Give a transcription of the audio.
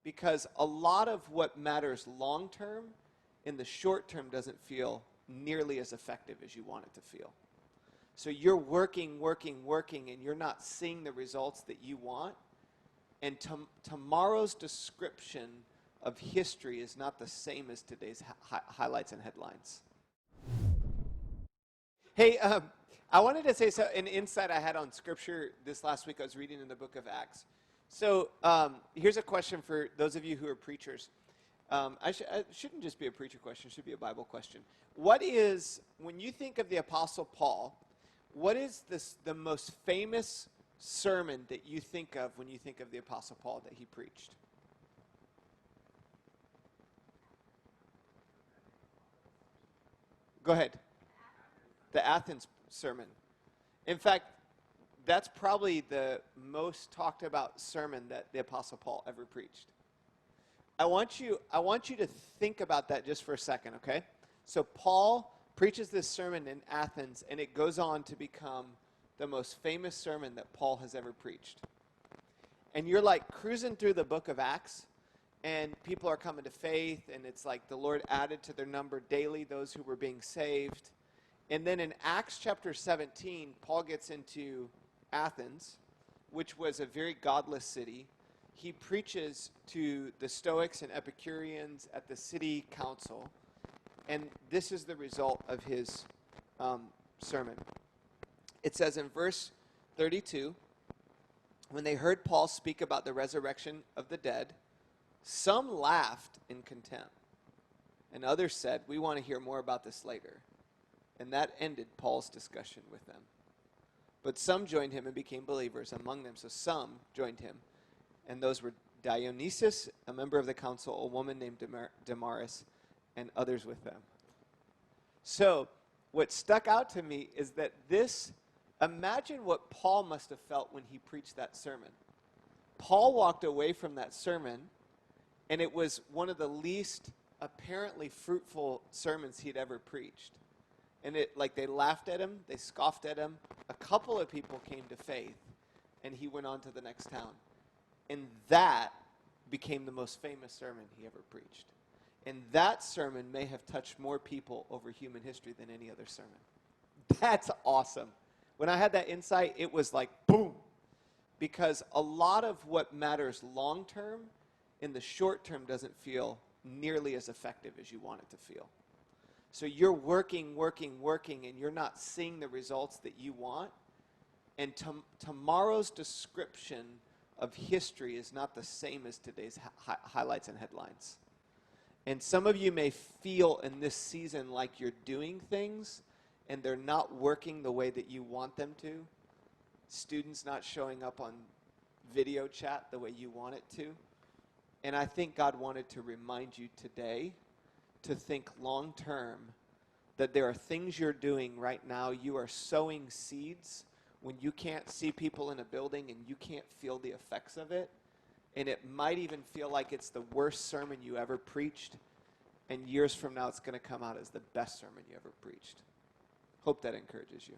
because a lot of what matters long term in the short term doesn't feel nearly as effective as you want it to feel. So you're working, and you're not seeing the results that you want. And tomorrow's description of history is not the same as today's highlights and headlines. Hey, I wanted to say an insight I had on Scripture this last week. I was reading in the book of Acts. So here's a question for those of you who are preachers. It shouldn't just be a preacher question. It should be a Bible question. What is, when you think of the Apostle Paul, what is the most famous sermon that you think of when you think of the Apostle Paul that he preached? Go ahead. The Athens sermon. In fact, that's probably the most talked about sermon that the Apostle Paul ever preached. I want you to think about that just for a second, okay? So Paul preaches this sermon in Athens, and it goes on to become the most famous sermon that Paul has ever preached. And you're like cruising through the book of Acts, and people are coming to faith, and it's like the Lord added to their number daily those who were being saved. And then in Acts chapter 17, Paul gets into Athens, which was a very godless city. He preaches to the Stoics and Epicureans at the city council, and this is the result of his sermon. It says in verse 32, when they heard Paul speak about the resurrection of the dead, some laughed in contempt, and others said, "We want to hear more about this later." And that ended Paul's discussion with them. But some joined him and became believers among them. So some joined him, and those were Dionysius, a member of the council, a woman named Damaris, and others with them. So what stuck out to me is that imagine what Paul must have felt when he preached that sermon. Paul walked away from that sermon, and it was one of the least apparently fruitful sermons he'd ever preached. And they laughed at him, they scoffed at him. A couple of people came to faith, and he went on to the next town. And that became the most famous sermon he ever preached. And that sermon may have touched more people over human history than any other sermon. That's awesome. When I had that insight, it was like, boom. Because a lot of what matters long term in the short term doesn't feel nearly as effective as you want it to feel. So you're working, and you're not seeing the results that you want. And tomorrow's description of history is not the same as today's highlights and headlines. And some of you may feel in this season like you're doing things and they're not working the way that you want them to. Students not showing up on video chat the way you want it to. And I think God wanted to remind you today to think long term, that there are things you're doing right now. You are sowing seeds when you can't see people in a building and you can't feel the effects of it. And it might even feel like it's the worst sermon you ever preached. And years from now, it's going to come out as the best sermon you ever preached. Hope that encourages you.